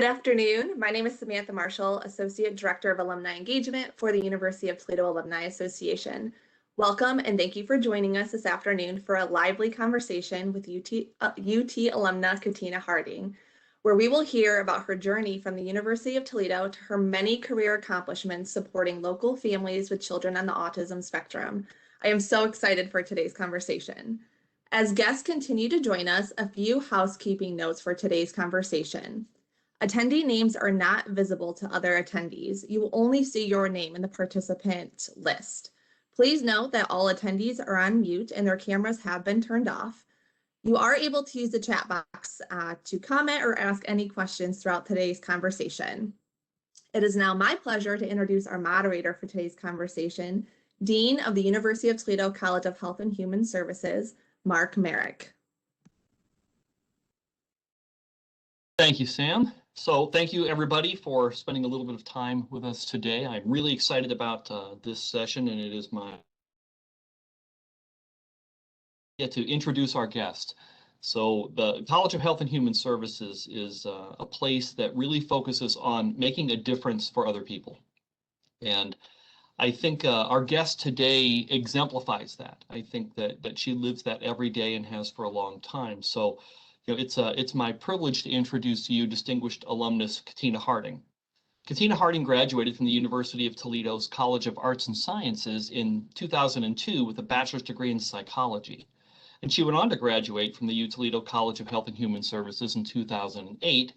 Good afternoon. My name is Samantha Marshall, Associate Director of Alumni Engagement for the University of Toledo Alumni Association. Welcome and thank you for joining us this afternoon for a lively conversation with UT alumna Catina Harding, where we will hear about her journey from the University of Toledo to her many career accomplishments supporting local families with children on the autism spectrum. I am so excited for today's conversation. As guests continue to join us, a few housekeeping notes for today's conversation. Attendee names are not visible to other attendees. You will only see your name in the participant list. Please note that all attendees are on mute and their cameras have been turned off. You are able to use the chat box to comment or ask any questions throughout today's conversation. It is now my pleasure to introduce our moderator for today's conversation, Dean of the University of Toledo College of Health and Human Services, Mark Merrick. Thank you, Sam. So thank you, everybody, for spending a little bit of time with us today. I'm really excited about this session, and it is my to introduce our guest. So the College of Health and Human Services is a place that really focuses on making a difference for other people. And I think our guest today exemplifies that. I think that she lives that every day and has for a long time. So it's my privilege to introduce to you distinguished alumnus Catina Harding. Catina Harding graduated from the University of Toledo's College of Arts and Sciences in 2002 with a bachelor's degree in psychology. And she went on to graduate from the UToledo College of Health and Human Services in 2008,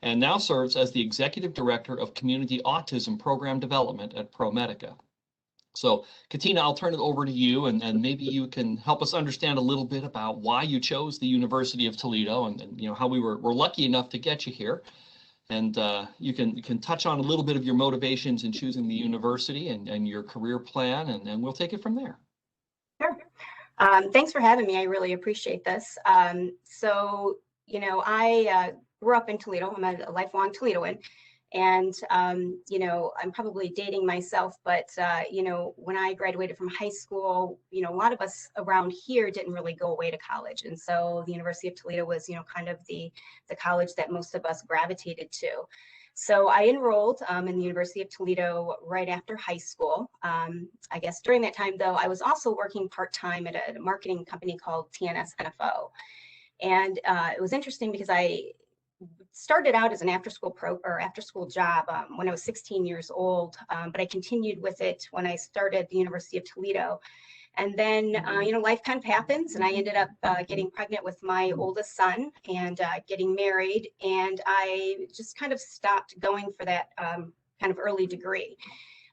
and now serves as the Executive Director of Community Autism Program Development at ProMedica. So, Catina, I'll turn it over to you, and maybe you can help us understand a little bit about why you chose the University of Toledo, and how we were lucky enough to get you here. And you can touch on a little bit of your motivations in choosing the university and your career plan, and then we'll take it from there. Sure. Thanks for having me. I really appreciate this. I grew up in Toledo. I'm a lifelong Toledoan. And, I'm probably dating myself, but, when I graduated from high school, a lot of us around here didn't really go away to college. And so the University of Toledo was, kind of the college that most of us gravitated to. So I enrolled in the University of Toledo right after high school. I guess during that time, though, I was also working part-time at a marketing company called TNS NFO. And it was interesting because I started out as an after-school job when I was 16 years old, but I continued with it when I started the University of Toledo. And then, life kind of happens, and I ended up getting pregnant with my oldest son and getting married, and I just kind of stopped going for that kind of early degree.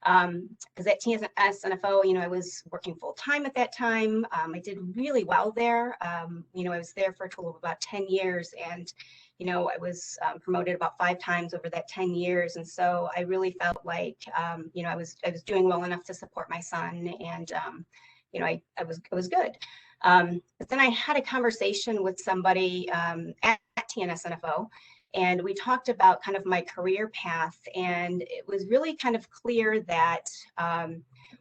Because at TNS NFO, I was working full time at that time. I did really well there. I was there for a total of about 10 years, and I was promoted about 5 times over that 10 years. And so I really felt like, I was doing well enough to support my son, and, I was good. But then I had a conversation with somebody at TNS NFO, and we talked about kind of my career path. And it was really kind of clear that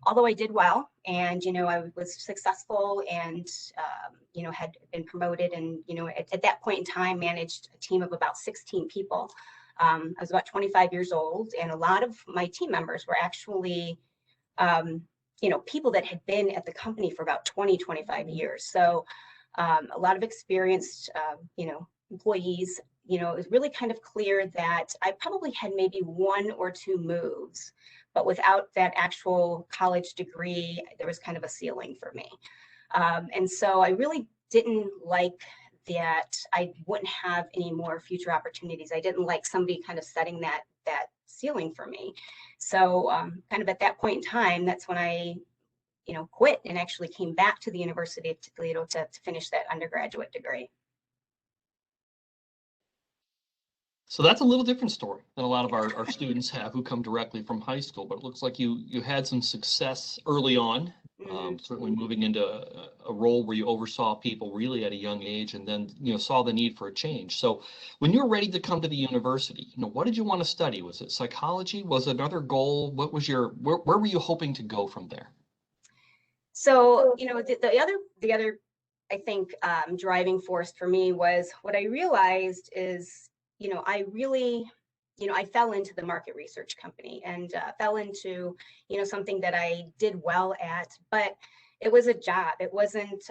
although I did well and, I was successful and, had been promoted and, at that point in time managed a team of about 16 people. I was about 25 years old, and a lot of my team members were actually, people that had been at the company for about 20, 25 years. So a lot of experienced, employees. It was really kind of clear that I probably had maybe 1 or 2 moves, but without that actual college degree, there was kind of a ceiling for me. And so I really didn't like that I wouldn't have any more future opportunities. I didn't like somebody kind of setting that ceiling for me. So kind of at that point in time, that's when I, quit and actually came back to the University of Toledo to finish that undergraduate degree. So that's a little different story than a lot of our students have who come directly from high school, but it looks like you had some success early on, certainly moving into a role where you oversaw people really at a young age, and then saw the need for a change. So when you were ready to come to the university, what did you want to study? Was it psychology? Was it another goal? What was where were you hoping to go from there? So the other I think driving force for me was what I realized is I really I fell into the market research company and fell into, something that I did well at, but it was a job. It wasn't,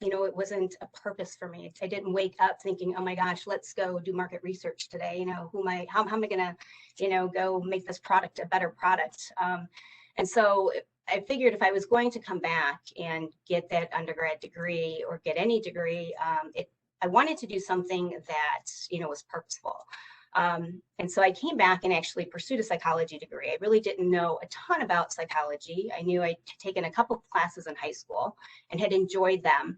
it wasn't a purpose for me. I didn't wake up thinking, oh my gosh, let's go do market research today. How am I gonna, go make this product a better product? And so I figured if I was going to come back and get that undergrad degree or get any degree, I wanted to do something that, was purposeful. And so I came back and actually pursued a psychology degree. I really didn't know a ton about psychology. I knew I'd taken a couple of classes in high school and had enjoyed them.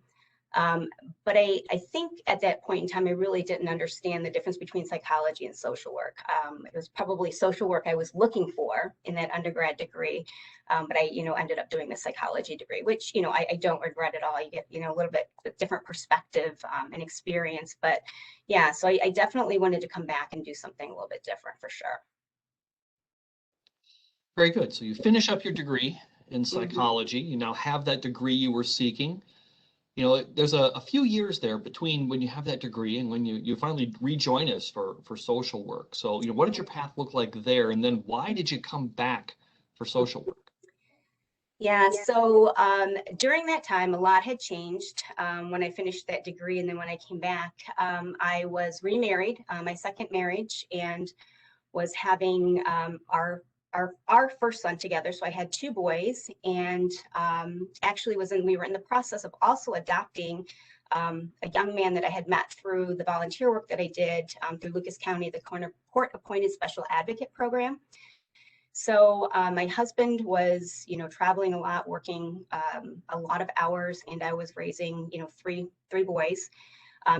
But I think at that point in time, I really didn't understand the difference between psychology and social work. It was probably social work I was looking for in that undergrad degree. But I, ended up doing the psychology degree, which, I don't regret at all. You get, a little bit different perspective and experience. But yeah, so I definitely wanted to come back and do something a little bit different for sure. Very good. So you finish up your degree in psychology. You now have that degree you were seeking. There's a few years there between when you have that degree and when you finally rejoin us for social work. So, what did your path look like there? And then why did you come back for social work? Yeah, so during that time, a lot had changed when I finished that degree. And then when I came back, I was remarried, my second marriage, and was having our first son together. So I had two boys, and actually we were in the process of also adopting a young man that I had met through the volunteer work that I did through Lucas County, the Court Appointed Special Advocate Program. So my husband was, traveling a lot, working a lot of hours, and I was raising, three boys.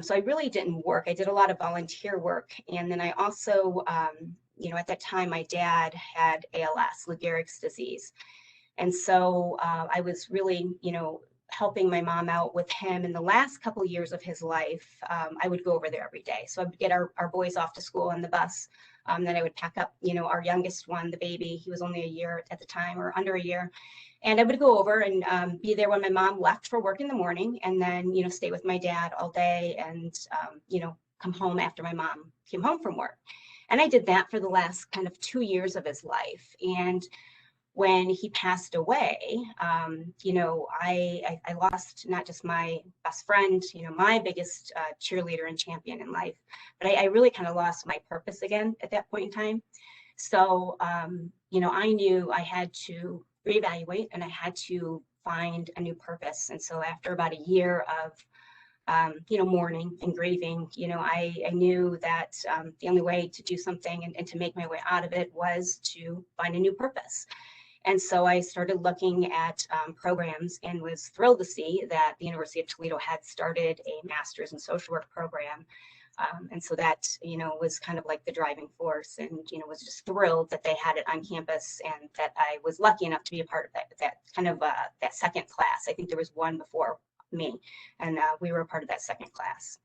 So I really didn't work. I did a lot of volunteer work. And then I also, at that time, my dad had ALS, Lou Gehrig's disease. And so I was really, helping my mom out with him in the last couple of years of his life. I would go over there every day. So I would get our boys off to school on the bus. Then I would pack up, our youngest one, the baby. He was only a year at the time, or under a year. And I would go over and be there when my mom left for work in the morning, and then, stay with my dad all day and, come home after my mom came home from work. And I did that for the last kind of 2 years of his life. And when he passed away, I lost not just my best friend, my biggest cheerleader and champion in life, but I really kind of lost my purpose again at that point in time. So, I knew I had to reevaluate and I had to find a new purpose. And so after about a year of mourning and grieving, I knew that the only way to do something and to make my way out of it was to find a new purpose. And so I started looking at programs and was thrilled to see that the University of Toledo had started a master's in social work program. And so that, was kind of like the driving force, and, was just thrilled that they had it on campus and that I was lucky enough to be a part of that kind of that second class. I think there was one before me, and we were a part of that second class.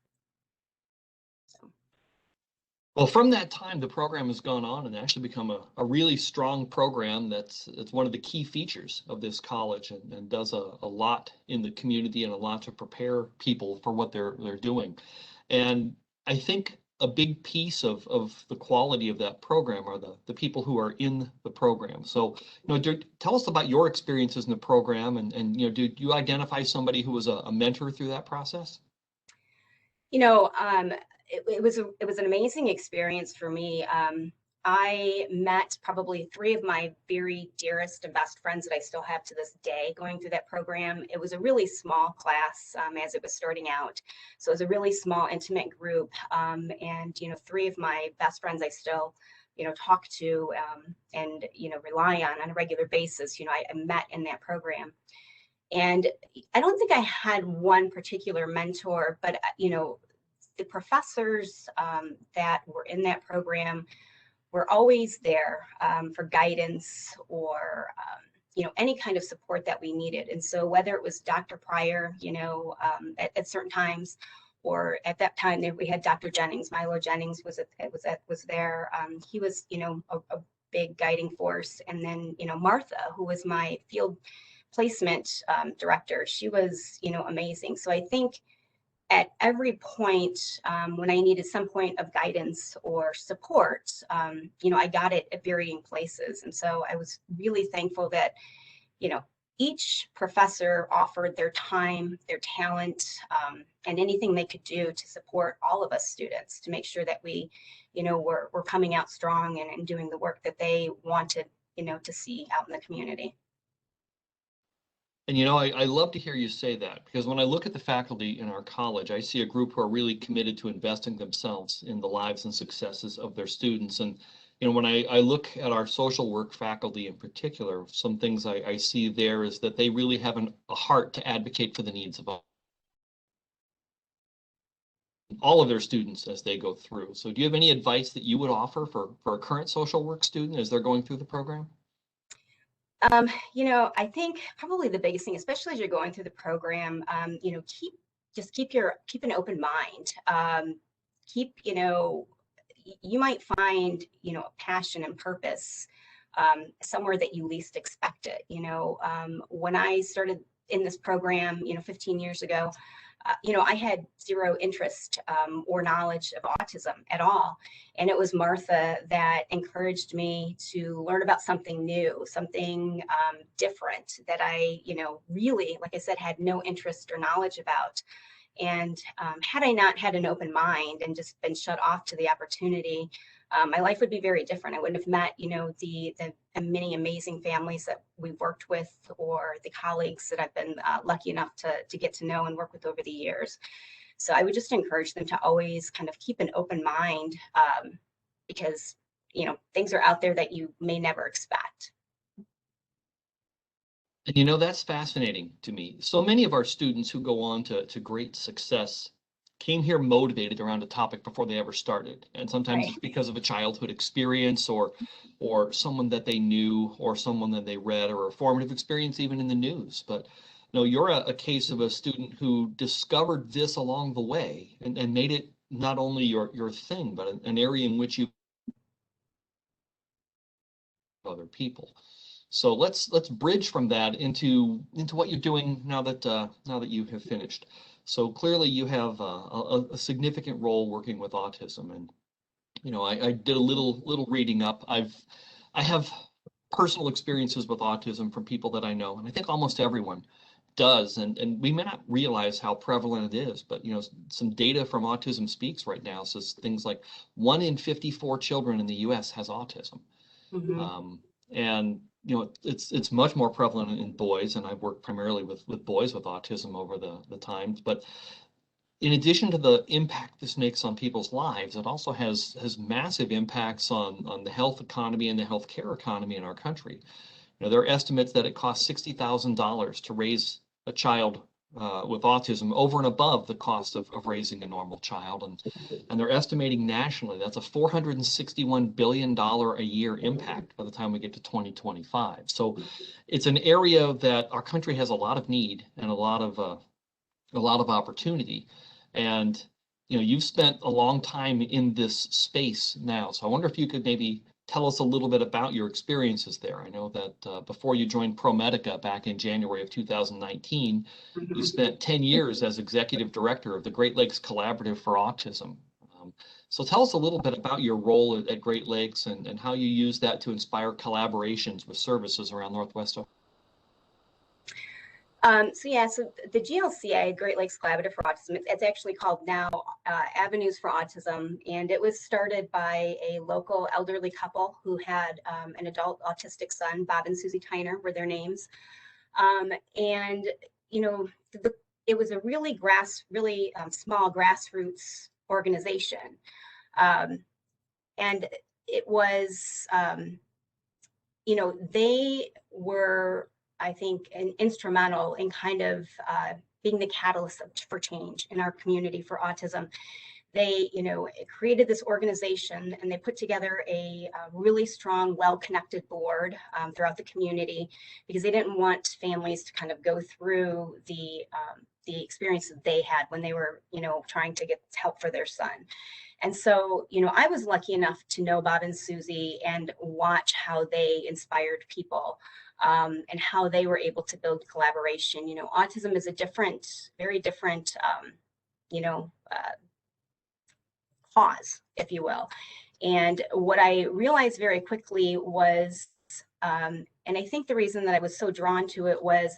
Well, from that time, the program has gone on and actually become a really strong program it's one of the key features of this college, and does a lot in the community and a lot to prepare people for what they're doing. And I think a big piece of the quality of that program are the people who are in the program. So, tell us about your experiences in the program, and did you identify somebody who was a mentor through that process? It was an amazing experience for me. I met probably 3 of my very dearest and best friends that I still have to this day going through that program. It was a really small class as it was starting out. So it was a really small, intimate group. And, 3 of my best friends I still, talk to and, rely on a regular basis. I met in that program. And I don't think I had one particular mentor, but, the professors that were in that program were always there for guidance or, any kind of support that we needed. And so whether it was Dr. Pryor, at certain times, or at that time we had Dr. Jennings, Milo Jennings was there. He was, a big guiding force. And then, Martha, who was my field placement director, she was, amazing. So I think at every point, when I needed some point of guidance or support, I got it at varying places. And so I was really thankful that, each professor offered their time, their talent, and anything they could do to support all of us students to make sure that we, we're coming out strong and doing the work that they wanted, to see out in the community. And I love to hear you say that, because when I look at the faculty in our college, I see a group who are really committed to investing themselves in the lives and successes of their students. And when I look at our social work faculty in particular, some things I see there is that they really have a heart to advocate for the needs of all of their students as they go through. So do you have any advice that you would offer for a current social work student as they're going through the program? I think probably the biggest thing, especially as you're going through the program, keep an open mind. You might find, a passion and purpose somewhere that you least expect it. When I started in this program, 15 years ago, I had zero interest or knowledge of autism at all. And it was Martha that encouraged me to learn about something new, something different that I, really, like I said, had no interest or knowledge about. And had I not had an open mind and just been shut off to the opportunity, my life would be very different. I wouldn't have met, the many amazing families that we've worked with, or the colleagues that I've been lucky enough to get to know and work with over the years. So I would just encourage them to always kind of keep an open mind, because, things are out there that you may never expect. And that's fascinating to me. So many of our students who go on to great success came here motivated around a topic before they ever started. And sometimes it's because of a childhood experience or someone that they knew, or someone that they read, or a formative experience even in the news. But you're a case of a student who discovered this along the way and made it not only your thing, but an area in which you other people. So let's bridge from that into what you're doing now that you have finished. So clearly you have a significant role working with autism, and I did a little reading up. I have personal experiences with autism from people that I know, and I think almost everyone does, and we may not realize how prevalent it is, but some data from Autism Speaks right now says things like 1 in 54 children in the US has autism. Mm-hmm. And it's much more prevalent in boys, and I've worked primarily with boys with autism over the times. But in addition to the impact this makes on people's lives, it also has massive impacts on the health economy and the healthcare economy in our country. There are estimates that it costs $60,000 to raise a child with autism, over and above the cost of raising a normal child. And they're estimating nationally that's a $461 billion a year impact by the time we get to 2025. So it's an area that our country has a lot of need and a lot of opportunity. And you've spent a long time in this space now. So I wonder if you could maybe tell us a little bit about your experiences there. I know that before you joined ProMedica back in January of 2019, Mm-hmm. you spent 10 years as executive director of the Great Lakes Collaborative for Autism. So tell us a little bit about your role at Great Lakes and how you use that to inspire collaborations with services around Northwest Ohio. So the GLCA, Great Lakes Collaborative for Autism, it's actually called now Avenues for Autism, and it was started by a local elderly couple who had an adult autistic son. Bob and Susie Tyner were their names, and it was a really small grassroots organization, and it was they were, I think, instrumental in kind of being the catalyst for change in our community for autism. They, created this organization, and they put together a really strong, well-connected board throughout the community, because they didn't want families to kind of go through the experience that they had when they were, trying to get help for their son. And so, I was lucky enough to know Bob and Susie and watch how they inspired people. And how they were able to build collaboration. Autism is a very different cause, if you will. And what I realized very quickly was, and I think the reason that I was so drawn to it was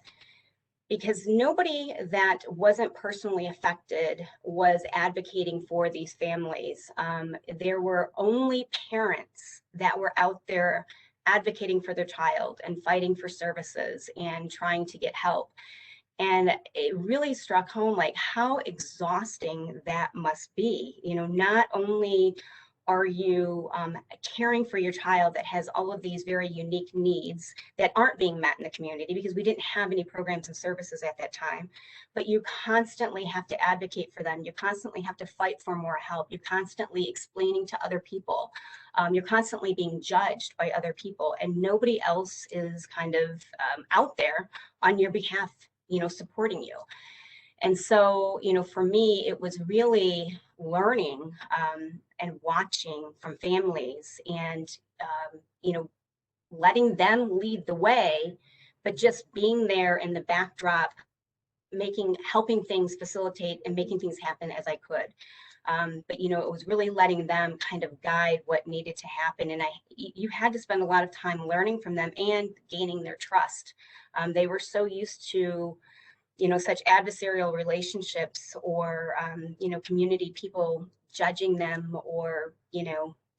because nobody that wasn't personally affected was advocating for these families. There were only parents that were out there advocating for their child and fighting for services and trying to get help. And it really struck home like how exhausting that must be. Not only are you caring for your child that has all of these very unique needs that aren't being met in the community because we didn't have any programs and services at that time, but you constantly have to advocate for them. You constantly have to fight for more help. You're constantly explaining to other people. You're constantly being judged by other people, and nobody else is kind of out there on your behalf, supporting you. And so, for me, it was really learning and watching from families and, letting them lead the way, but just being there in the backdrop, helping things facilitate and making things happen as I could. But, it was really letting them kind of guide what needed to happen. And you had to spend a lot of time learning from them and gaining their trust. They were so used to, such adversarial relationships or, community people judging them or,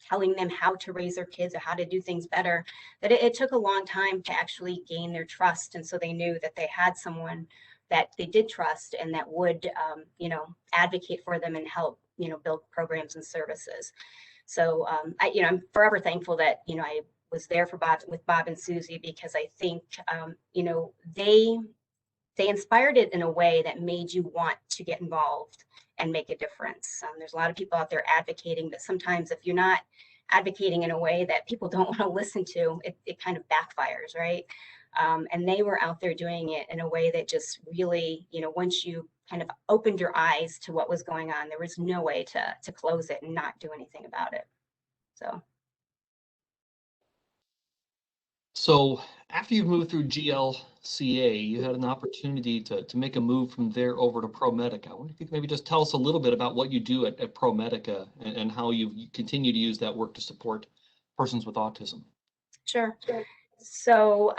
telling them how to raise their kids or how to do things better, that it took a long time to actually gain their trust. And so they knew that they had someone that they did trust and that would, advocate for them and help, build programs and services. So, I'm forever thankful that, I was there with Bob and Susie, because I think, they inspired it in a way that made you want to get involved and make a difference. There's a lot of people out there advocating, but sometimes if you're not advocating in a way that people don't want to listen to, it kind of backfires, right? And they were out there doing it in a way that just really, once you kind of opened your eyes to what was going on, there was no way to close it and not do anything about it. So after you moved through GLCA, you had an opportunity to make a move from there over to ProMedica. I wonder if you could maybe just tell us a little bit about what you do at ProMedica and how you continue to use that work to support persons with autism. Sure. So,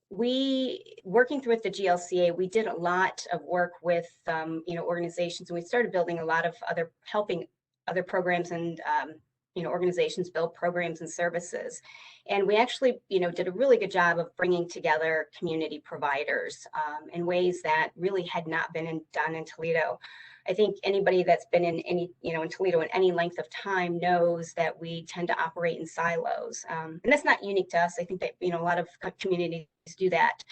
we working through with the GLCA, we did a lot of work with, organizations, and we started building a lot of helping other programs and, organizations build programs and services. And we actually, did a really good job of bringing together community providers in ways that really had not been done in Toledo. I think anybody that's been in in Toledo in any length of time knows that we tend to operate in silos. And that's not unique to us. I think that, a lot of communities do that.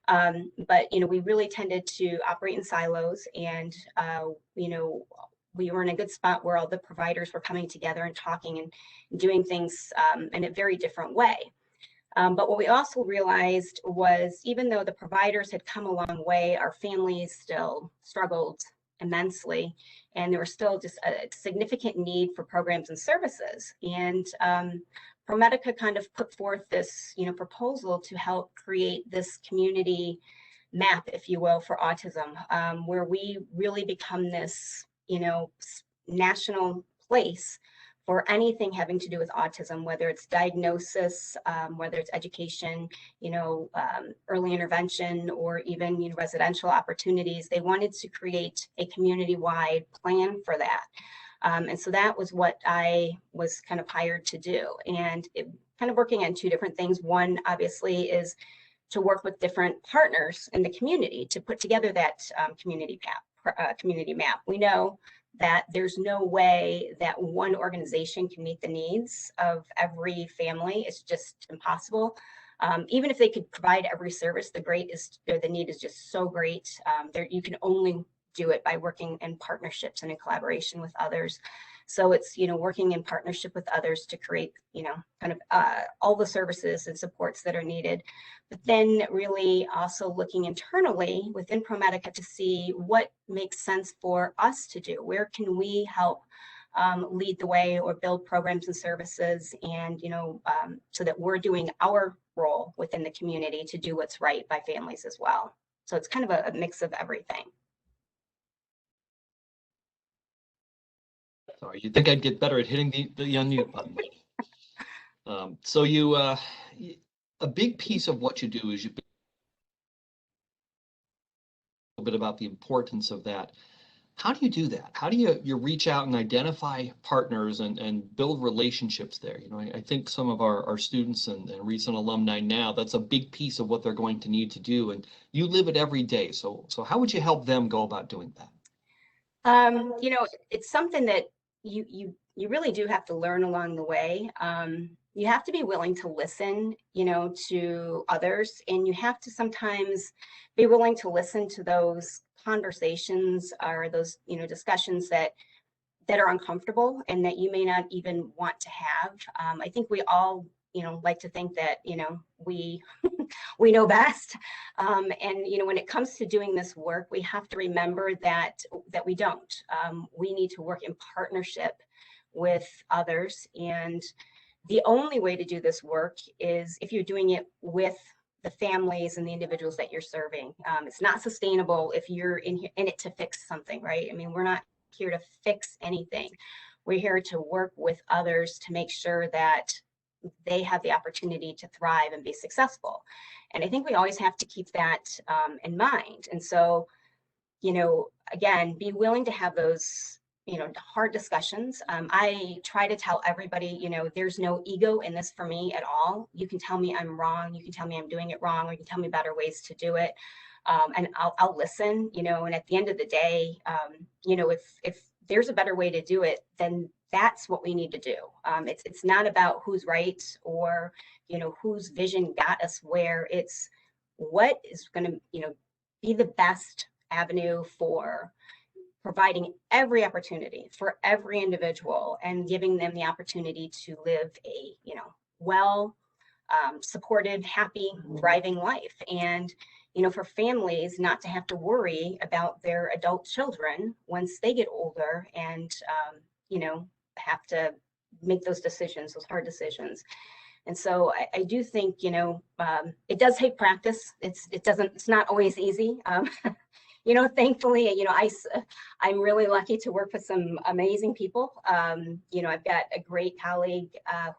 But, we really tended to operate in silos, and, we were in a good spot where all the providers were coming together and talking and doing things in a very different way. But what we also realized was, even though the providers had come a long way, our families still struggled immensely, and there was still just a significant need for programs and services. And ProMedica kind of put forth this, proposal to help create this community map, if you will, for autism, where we really become this, national place for anything having to do with autism, whether it's diagnosis, whether it's education, early intervention, or even residential opportunities. They wanted to create a community-wide plan for that. And so that was what I was kind of hired to do. And kind of working on two different things. One, obviously, is to work with different partners in the community to put together that community map. We know that there's no way that one organization can meet the needs of every family. It's just impossible. Even if they could provide every service, the need is just so great. You can only do it by working in partnerships and in collaboration with others. So it's, working in partnership with others to create, kind of all the services and supports that are needed. But then really also looking internally within ProMedica to see what makes sense for us to do. Where can we help lead the way or build programs and services, and, so that we're doing our role within the community to do what's right by families as well. So it's kind of a mix of everything. Sorry, you'd think I'd get better at hitting the unmute button. So a big piece of what you do is you a bit about the importance of that. How do you do that? How do you reach out and identify partners and build relationships there? You know, I think some of our students and recent alumni now, that's a big piece of what they're going to need to do. And you live it every day. So how would you help them go about doing that? You know, it's something that you really do have to learn along the way. You have to be willing to listen, you know, to others, and you have to sometimes be willing to listen to those conversations or those, you know, discussions that are uncomfortable and that you may not even want to have. I think we all, you know, like to think that, you know, we we know best. And you know, when it comes to doing this work, we have to remember that we don't. We need to work in partnership with others, and the only way to do this work is if you're doing it with the families and the individuals that you're serving. It's not sustainable if you're in it to fix something, right? I mean, we're not here to fix anything. We're here to work with others to make sure that they have the opportunity to thrive and be successful. And I think we always have to keep that in mind. And so, you know, again, be willing to have those, you know, hard discussions. I try to tell everybody, you know, there's no ego in this for me at all. You can tell me I'm wrong. You can tell me I'm doing it wrong, or you can tell me better ways to do it. And I'll listen, you know, and at the end of the day, you know, if there's a better way to do it, then that's what we need to do. It's not about who's right or, you know, whose vision got us where. It's what is going to, you know, be the best avenue for providing every opportunity for every individual and giving them the opportunity to live a, you know, well supported, happy, thriving life. And, you know, for families not to have to worry about their adult children once they get older and, you know, have to make those decisions, those hard decisions. And so I do think, you know, it does take practice. It's not always easy. You know, thankfully, you know, I'm really lucky to work with some amazing people. You know, I've got a great colleague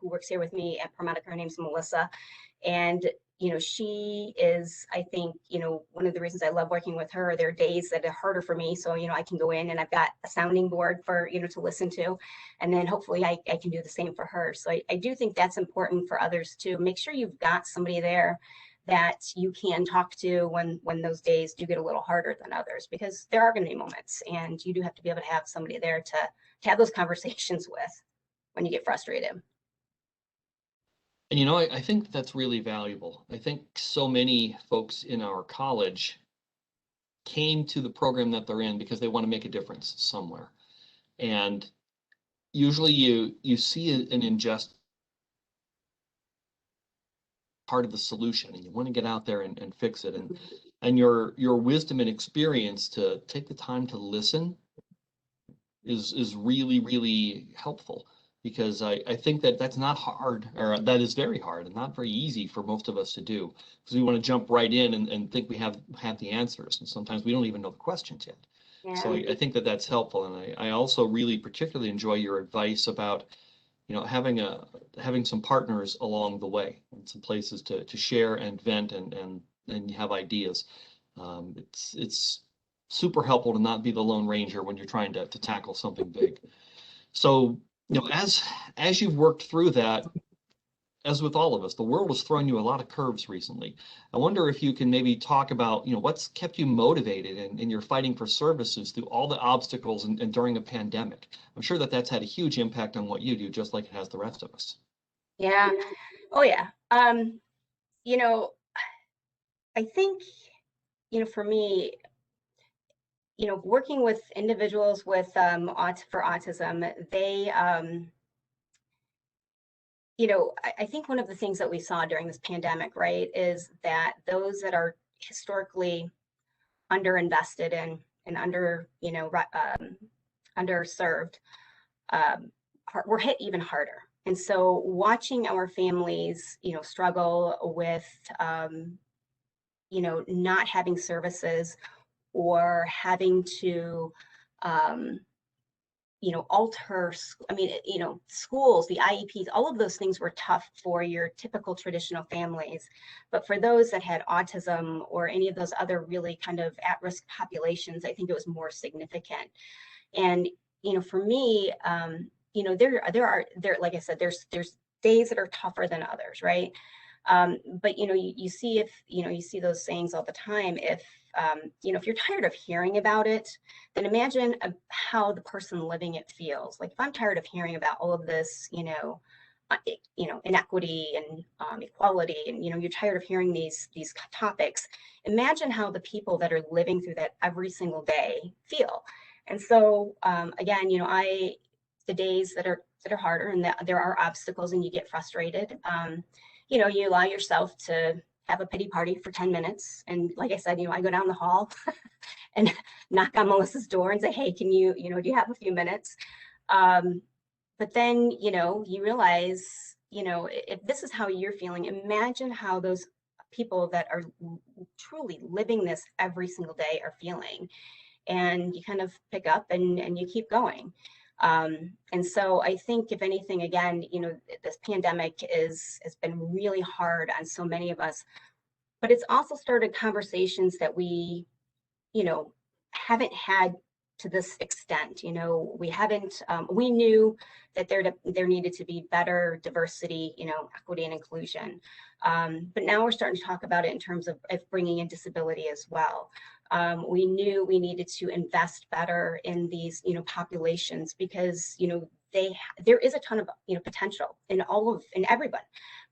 who works here with me at ProMedica. Her name's Melissa. And, you know, she is, I think, you know, one of the reasons I love working with her. There are days that are harder for me. So, you know, I can go in and I've got a sounding board for, you know, to listen to. And then hopefully I can do the same for her. So I do think that's important for others too. Make sure you've got somebody there that you can talk to when those days do get a little harder than others, because there are going to be moments, and you do have to be able to have somebody there to have those conversations with when you get frustrated. And you know, I think that's really valuable. I think so many folks in our college came to the program that they're in because they want to make a difference somewhere. And usually you see an injustice part of the solution, and you want to get out there and fix it. And your wisdom and experience to take the time to listen is really, really helpful, because I think that's not hard, or that is very hard and not very easy for most of us to do, because we want to jump right in and think we have the answers, and sometimes we don't even know the questions yet. Yeah. So I think that's helpful. And I also really particularly enjoy your advice about, you know, having some partners along the way and some places to share and vent and have ideas. It's super helpful to not be the Lone Ranger when you're trying to tackle something big. So, you know, as you've worked through that, as with all of us, the world has thrown you a lot of curves recently. I wonder if you can maybe talk about, you know, what's kept you motivated in your fighting for services through all the obstacles and during a pandemic. I'm sure that's had a huge impact on what you do, just like it has the rest of us. Yeah. Oh, yeah. You know, I think, you know, for me, you know, working with individuals with for autism, they you know, I think one of the things that we saw during this pandemic, right, is that those that are historically underinvested in and underserved were hit even harder. And so watching our families, you know, struggle with, you know, not having services or having to, alter, I mean, schools, the IEPs, all of those things were tough for your typical traditional families. But for those that had autism or any of those other really kind of at-risk populations, I think it was more significant. And, for me, there, like I said, there's days that are tougher than others, right? But you see, if you see those sayings all the time, if you're tired of hearing about it, then imagine how the person living it feels. Like if I'm tired of hearing about all of this, inequity and equality, and you're tired of hearing these topics, imagine how the people that are living through that every single day feel. And so again, the days that are harder and that there are obstacles and you get frustrated, you allow yourself to have a pity party for 10 minutes. And like I said, I go down the hall and knock on Melissa's door and say, hey, can you, do you have a few minutes? But then, you realize, if this is how you're feeling, imagine how those people that are truly living this every single day are feeling. And you kind of pick up and you keep going. And so I think, if anything, again, this pandemic has been really hard on so many of us, but it's also started conversations that we, haven't had to this extent. We haven't, we knew that there needed to be better diversity, equity and inclusion. But now we're starting to talk about it in terms of bringing in disability as well. We knew we needed to invest better in these, populations, because, there is a ton of, potential in everyone,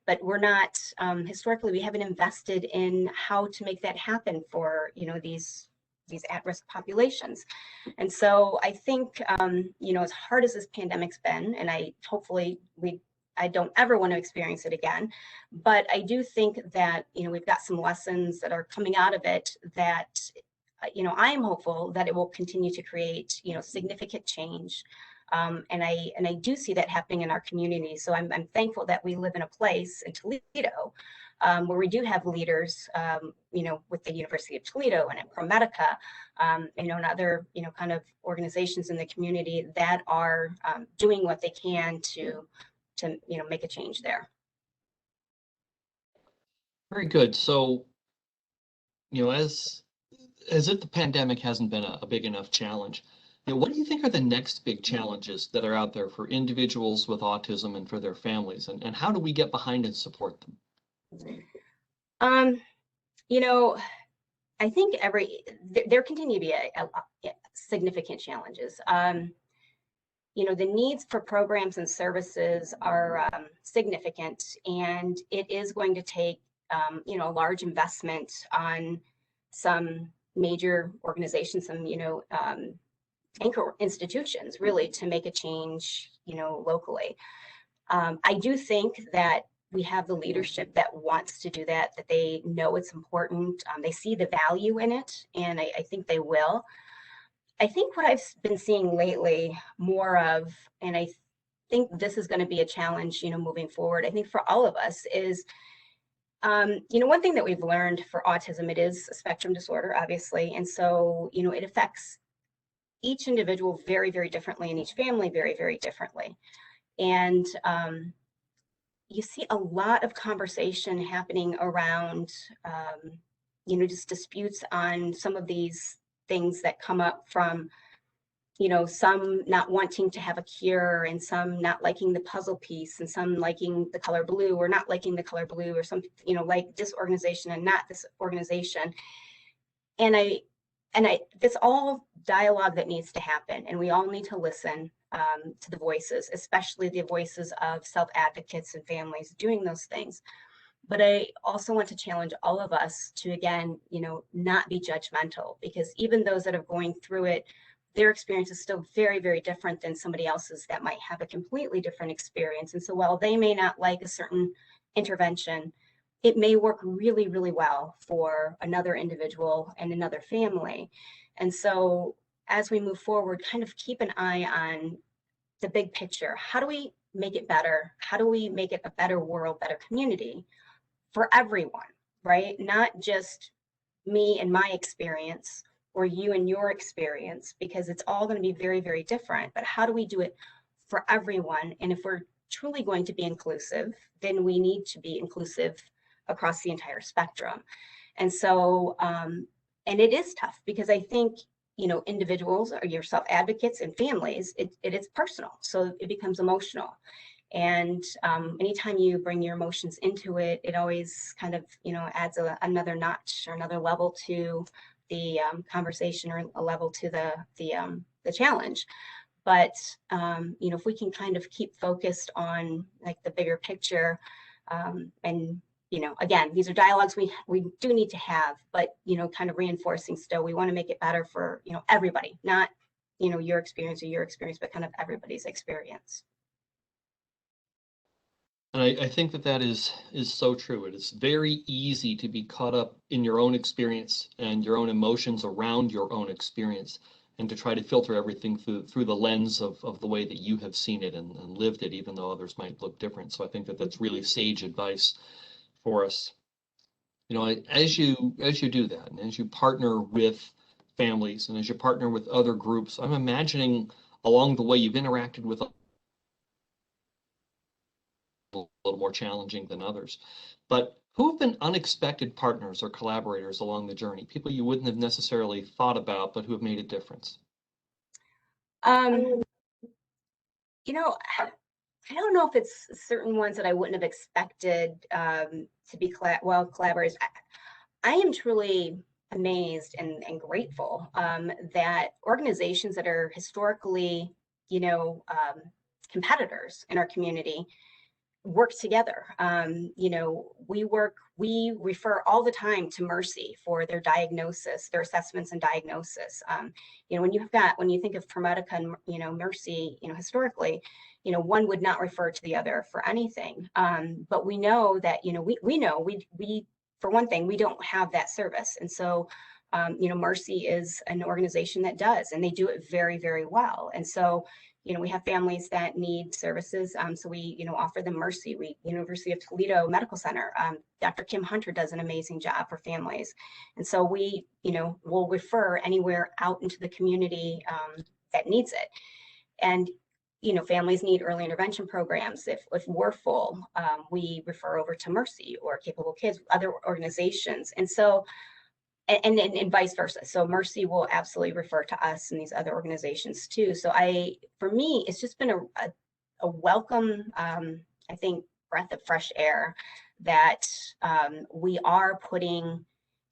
but we're not, historically, we haven't invested in how to make that happen for, these at-risk populations. And so I think, as hard as this pandemic's been, and I don't ever want to experience it again, but I do think that, we've got some lessons that are coming out of it that, I am hopeful that it will continue to create, significant change. And I do see that happening in our community. So I'm thankful that we live in a place in Toledo where we do have leaders, with the University of Toledo and at ProMedica, and other, kind of organizations in the community that are doing what they can to make a change there. Very good. So, as if the pandemic hasn't been a big enough challenge, what do you think are the next big challenges that are out there for individuals with autism and for their families, and how do we get behind and support them? I think there continue to be a significant challenges. The needs for programs and services are significant, and it is going to take, a large investment on some major organizations, some, anchor institutions, really, to make a change, locally. I do think that we have the leadership that wants to do that they know it's important. They see the value in it, and I think they will. I think what I've been seeing lately more of, and I think this is going to be a challenge, moving forward, I think for all of us is, one thing that we've learned for autism, it is a spectrum disorder, obviously. And so, it affects each individual very, very differently, and each family very, very differently. And you see a lot of conversation happening around, just disputes on some of these things that come up from, some not wanting to have a cure, and some not liking the puzzle piece, and some liking the color blue or not liking the color blue, or some, like this organization and not this organization. And this all dialogue that needs to happen, and we all need to listen to the voices, especially the voices of self-advocates and families doing those things. But I also want to challenge all of us to, again, not be judgmental, because even those that are going through it, their experience is still very, very different than somebody else's that might have a completely different experience. And so while they may not like a certain intervention, it may work really, really well for another individual and another family. And so as we move forward, kind of keep an eye on the big picture. How do we make it better? How do we make it a better world, better community for everyone, right? Not just me and my experience, or you and your experience, because it's all going to be very, very different. But how do we do it for everyone? And if we're truly going to be inclusive, then we need to be inclusive across the entire spectrum. And so, and it is tough because I think, you know, individuals or yourself advocates and families, it is personal. So it becomes emotional. And anytime you bring your emotions into it, it always kind of, you know, adds another notch or another level to the conversation, or a level to the challenge. But you know, if we can kind of keep focused on like the bigger picture, and you know, again, these are dialogues we do need to have, but you know, kind of reinforcing still, we want to make it better for, you know, everybody, not, you know, your experience, but kind of everybody's experience. And I think that is so true. It is very easy to be caught up in your own experience and your own emotions around your own experience, and to try to filter everything through the lens of the way that you have seen it and lived it, even though others might look different. So I think that that's really sage advice for us. You know, as you do that, and as you partner with families, and as you partner with other groups, I'm imagining along the way you've interacted with a little more challenging than others. But who have been unexpected partners or collaborators along the journey? People you wouldn't have necessarily thought about, but who have made a difference? You know, I don't know if it's certain ones that I wouldn't have expected to be collaborators. I am truly amazed and grateful that organizations that are historically, you know, competitors in our community work together. You know, we refer all the time to Mercy for their diagnosis, their assessments and diagnosis. You know, when you think of ProMedica and, you know, Mercy, you know, historically, you know, one would not refer to the other for anything. But we know that, you know, we for one thing, we don't have that service. And so, you know, Mercy is an organization that does, and they do it very, very well. And so, you know, we have families that need services. So we, you know, offer them Mercy. University of Toledo Medical Center, Dr. Kim Hunter does an amazing job for families. And so we, you know, will refer anywhere out into the community that needs it. And, you know, families need early intervention programs. If we're full, we refer over to Mercy or Capable Kids, other organizations. And so, and vice versa. So Mercy will absolutely refer to us and these other organizations too. So for me, it's just been a welcome, I think, breath of fresh air that we are putting,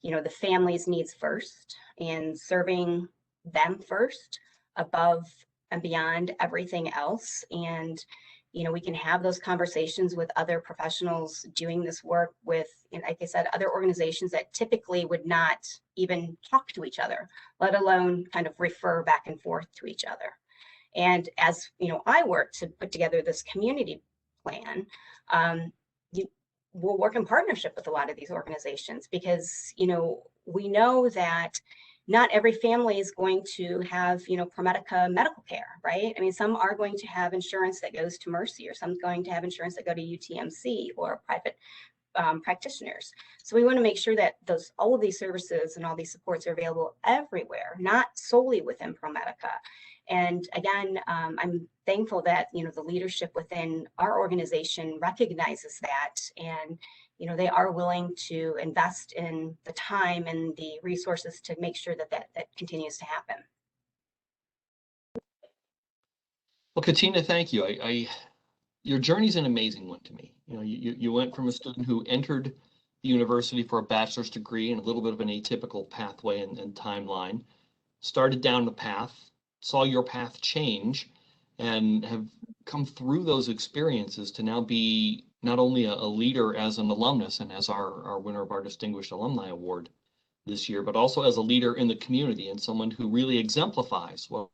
you know, the family's needs first and serving them first above and beyond everything else. And you know, we can have those conversations with other professionals doing this work with, like I said, other organizations that typically would not even talk to each other, let alone kind of refer back and forth to each other. And as, you know, I work to put together this community plan, we'll work in partnership with a lot of these organizations because, you know, we know that not every family is going to have, you know, ProMedica medical care, right? I mean, some are going to have insurance that goes to Mercy, or some going to have insurance that go to UTMC or private practitioners. So we want to make sure that all of these services and all these supports are available everywhere, not solely within ProMedica. And again, I'm thankful that, you know, the leadership within our organization recognizes that, and you know, they are willing to invest in the time and the resources to make sure that continues to happen. Well, Catina, thank you. Your journey's an amazing one to me. You know, you went from a student who entered the university for a bachelor's degree and a little bit of an atypical pathway and timeline, started down the path, saw your path change, and have come through those experiences to now be not only a leader as an alumnus and as our winner of our Distinguished Alumni Award this year, but also as a leader in the community and someone who really exemplifies what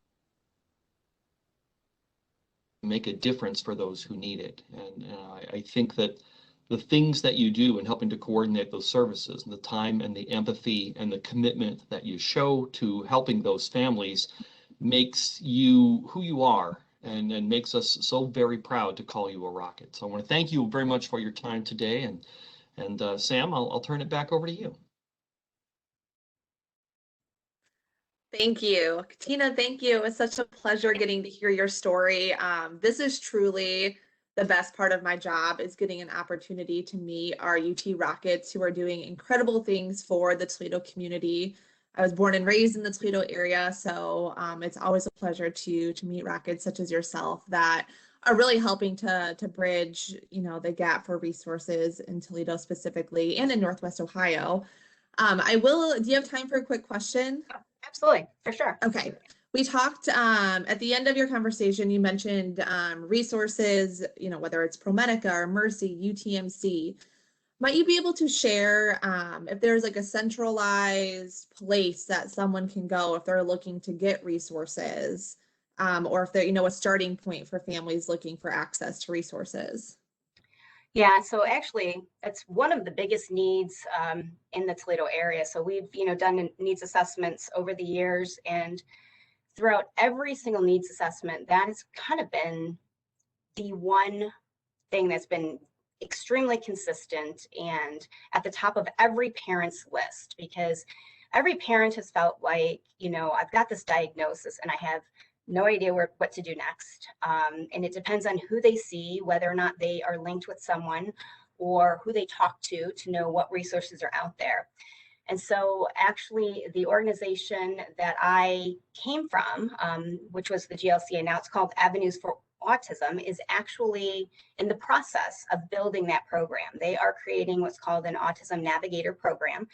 make a difference for those who need it. And I think that the things that you do in helping to coordinate those services, the time and the empathy and the commitment that you show to helping those families makes you who you are, and makes us so very proud to call you a rocket. So I want to thank you very much for your time today. And Sam, I'll turn it back over to you. Thank you. Katina, thank you. It was such a pleasure getting to hear your story. This is truly the best part of my job, is getting an opportunity to meet our UT Rockets who are doing incredible things for the Toledo community. I was born and raised in the Toledo area, so it's always a pleasure to meet Rockets such as yourself that are really helping to bridge, the gap for resources in Toledo specifically and in Northwest Ohio. Do you have time for a quick question? Absolutely, for sure. Okay. We talked at the end of your conversation, you mentioned resources, whether it's ProMedica or Mercy, UTMC. Might you be able to share if there's like a centralized place that someone can go if they're looking to get resources, or if they're, a starting point for families looking for access to resources? Yeah, so actually, that's one of the biggest needs in the Toledo area. So we've, done needs assessments over the years, and throughout every single needs assessment, that has kind of been the one thing that's been extremely consistent and at the top of every parent's list, because every parent has felt like, I've got this diagnosis and I have no idea what to do next. And it depends on who they see, whether or not they are linked with someone or who they talk to know what resources are out there. And so actually the organization that I came from, which was the GLCA, now it's called Avenues for Autism, is actually in the process of building that program. They are creating what's called an Autism Navigator program,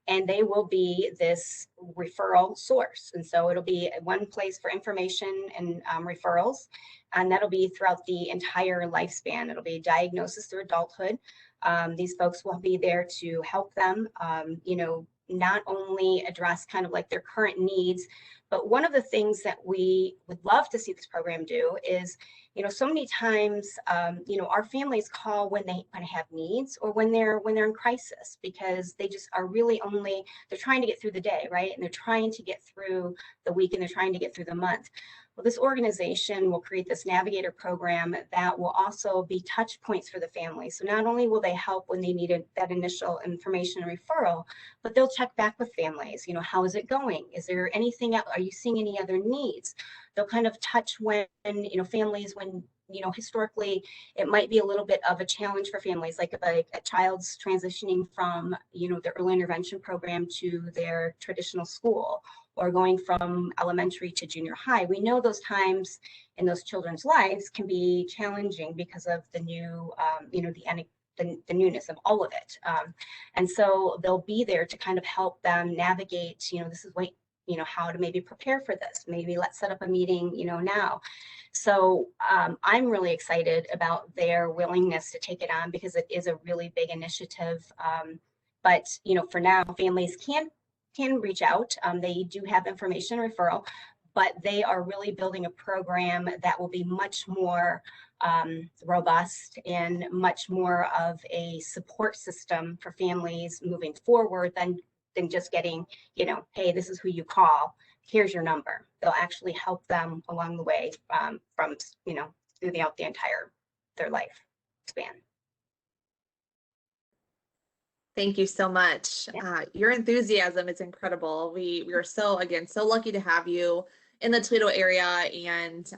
and they will be this referral source. And so it'll be one place for information and referrals, and that'll be throughout the entire lifespan. It'll be diagnosis through adulthood. These folks will be there to help them, not only address kind of like their current needs, but one of the things that we would love to see this program do is, so many times, our families call when they have needs or when they're in crisis, because they just are really they're trying to get through the day, right? And they're trying to get through the week, and they're trying to get through the month. Well, this organization will create this navigator program that will also be touch points for the family. So not only will they help when they needed that initial information and referral, but they'll check back with families. How is it going? Is there anything else? Are you seeing any other needs? They'll kind of touch when, families, when, historically it might be a little bit of a challenge for families, like if a child's transitioning from, the early intervention program to their traditional school, or going from elementary to junior high. We know those times in those children's lives can be challenging because of the new, the newness of all of it. And so they'll be there to kind of help them navigate, this is what, how to maybe prepare for this. Maybe let's set up a meeting, now. So I'm really excited about their willingness to take it on, because it is a really big initiative. But, for now, families can reach out. They do have information referral, but they are really building a program that will be much more robust and much more of a support system for families moving forward than just getting, hey, this is who you call, here's your number. They'll actually help them along the way from, throughout the entire their life span. Thank you so much. Your enthusiasm is incredible. We are so lucky to have you in the Toledo area, and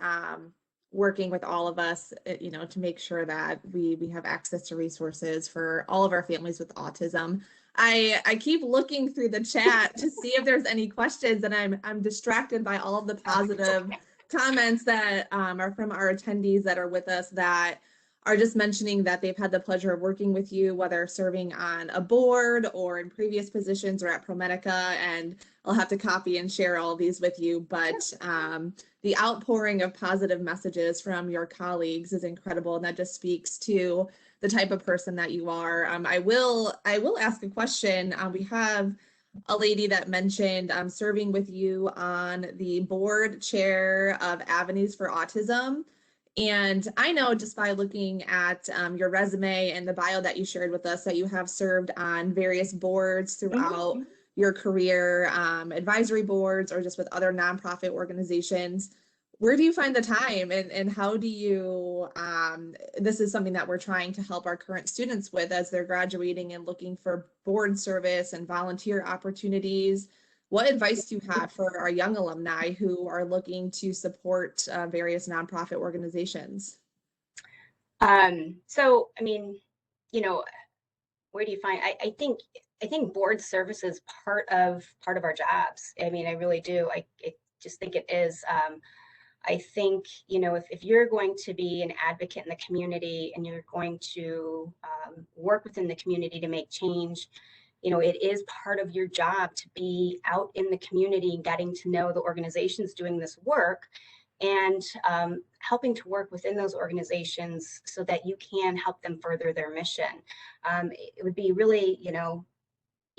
working with all of us, to make sure that we have access to resources for all of our families with autism. I keep looking through the chat to see if there's any questions, and I'm distracted by all of the positive comments that are from our attendees that are with us, that are just mentioning that they've had the pleasure of working with you, whether serving on a board or in previous positions or at ProMedica, and I'll have to copy and share all of these with you. But the outpouring of positive messages from your colleagues is incredible, and that just speaks to the type of person that you are. I will ask a question. We have a lady that mentioned serving with you on the board chair of Avenues for Autism. And I know just by looking at your resume and the bio that you shared with us that you have served on various boards throughout your career, advisory boards, or just with other nonprofit organizations. Where do you find the time, and how do you, this is something that we're trying to help our current students with as they're graduating and looking for board service and volunteer opportunities. What advice do you have for our young alumni who are looking to support various nonprofit organizations? So, I mean, you know, where do you find, I think board service is part of our jobs. I mean, I really do. I just think it is. I think, if you're going to be an advocate in the community and you're going to work within the community to make change, it is part of your job to be out in the community, getting to know the organizations doing this work, and helping to work within those organizations so that you can help them further their mission. It would be really,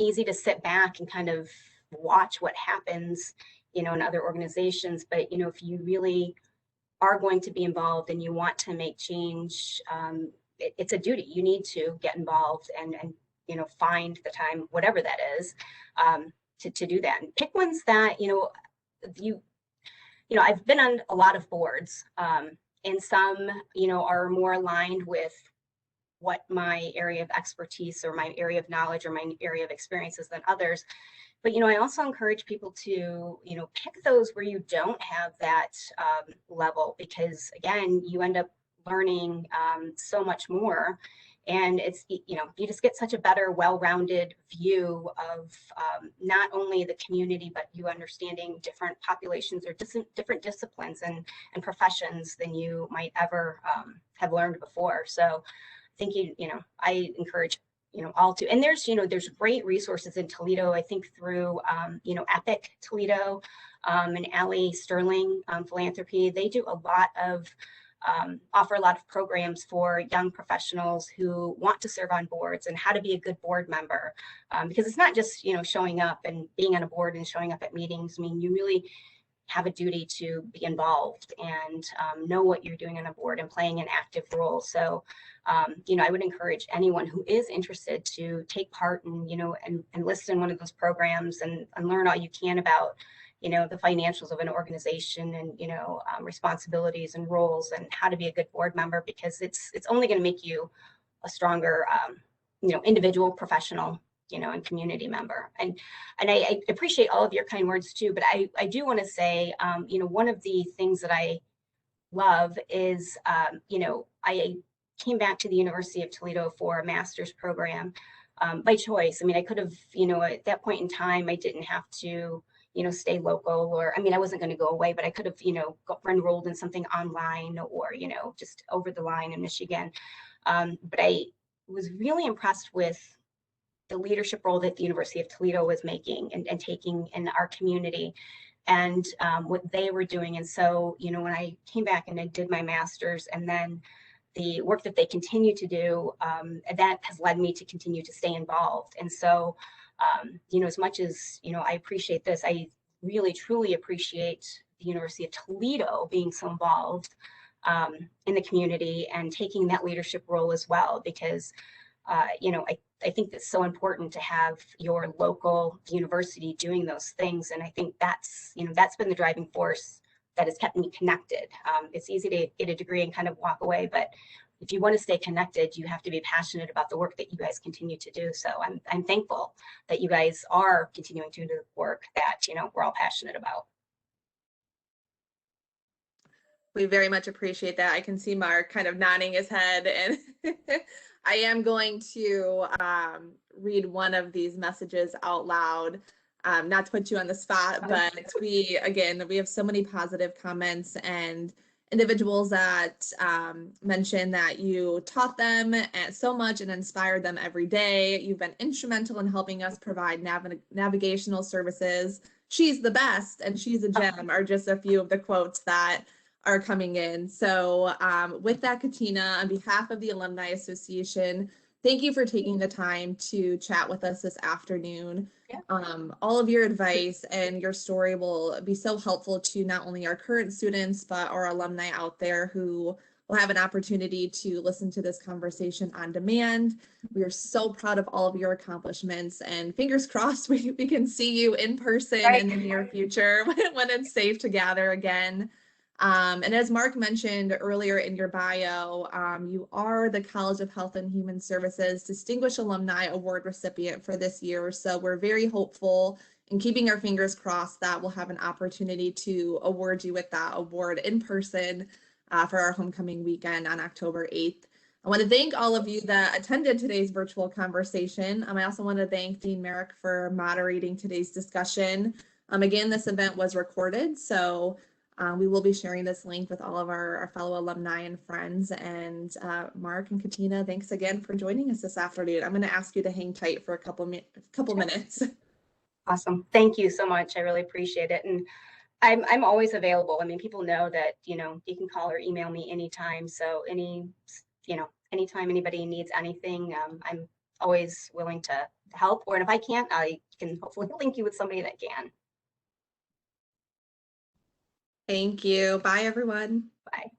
easy to sit back and kind of watch what happens, in other organizations. But, if you really are going to be involved and you want to make change, it's a duty. You need to get involved and find the time, whatever that is, to do that. And pick ones that, I've been on a lot of boards, and some, are more aligned with what my area of expertise or my area of knowledge or my area of experience is than others. But, I also encourage people to, pick those where you don't have that level, because again, you end up learning so much more. And it's, you just get such a better, well-rounded view of not only the community, but you understanding different populations or different disciplines and professions than you might ever have learned before. So I think, I encourage, all to, and there's great resources in Toledo, I think through, Epic Toledo and Allie Sterling Philanthropy. They do a lot of, offer a lot of programs for young professionals who want to serve on boards and how to be a good board member. Because it's not just, showing up and being on a board and showing up at meetings. I mean, you really have a duty to be involved and know what you're doing on a board and playing an active role. So, I would encourage anyone who is interested to take part and, and enlist in one of those programs and learn all you can about, the financials of an organization and, responsibilities and roles and how to be a good board member, because it's only going to make you a stronger, individual, professional, and community member. And I appreciate all of your kind words too, but I do want to say, one of the things that I love is, I came back to the University of Toledo for a master's program by choice. I mean, I could have, at that point in time, I didn't have to, stay local, or, I mean, I wasn't going to go away, but I could have, enrolled in something online or, just over the line in Michigan. But I was really impressed with the leadership role that the University of Toledo was making and taking in our community and what they were doing. And so, when I came back and I did my master's, and then the work that they continue to do, that has led me to continue to stay involved. And so, as much as, I appreciate this, I really, truly appreciate the University of Toledo being so involved in the community and taking that leadership role as well, because, I think it's so important to have your local university doing those things. And I think that's been the driving force that has kept me connected. It's easy to get a degree and kind of walk away, but if you want to stay connected, you have to be passionate about the work that you guys continue to do. So I'm thankful that you guys are continuing to do the work that, we're all passionate about. We very much appreciate that. I can see Mark kind of nodding his head, and I am going to read one of these messages out loud, not to put you on the spot, but we have so many positive comments and individuals that mention that you taught them so much and inspired them every day. You've been instrumental in helping us provide navigational services. She's the best and she's a gem are just a few of the quotes that are coming in. So with that, Catina, on behalf of the Alumni Association, thank you for taking the time to chat with us this afternoon. Yeah. All of your advice and your story will be so helpful to not only our current students, but our alumni out there who will have an opportunity to listen to this conversation on demand. We are so proud of all of your accomplishments, and fingers crossed we can see you in person in the near future when it's safe to gather again. And as Mark mentioned earlier in your bio, you are the College of Health and Human Services Distinguished Alumni Award recipient for this year. So we're very hopeful and keeping our fingers crossed that we'll have an opportunity to award you with that award in person for our homecoming weekend on October 8th. I want to thank all of you that attended today's virtual conversation. I also want to thank Dean Merrick for moderating today's discussion. Again, this event was recorded, so we will be sharing this link with all of our fellow alumni and friends. And Mark and Catina, thanks again for joining us this afternoon. I'm going to ask you to hang tight for a couple minutes. Awesome. Thank you so much. I really appreciate it. And I'm always available. I mean, people know that, you can call or email me anytime. So anytime anybody needs anything, I'm always willing to help. Or if I can't, I can hopefully link you with somebody that can. Thank you. Bye, everyone. Bye.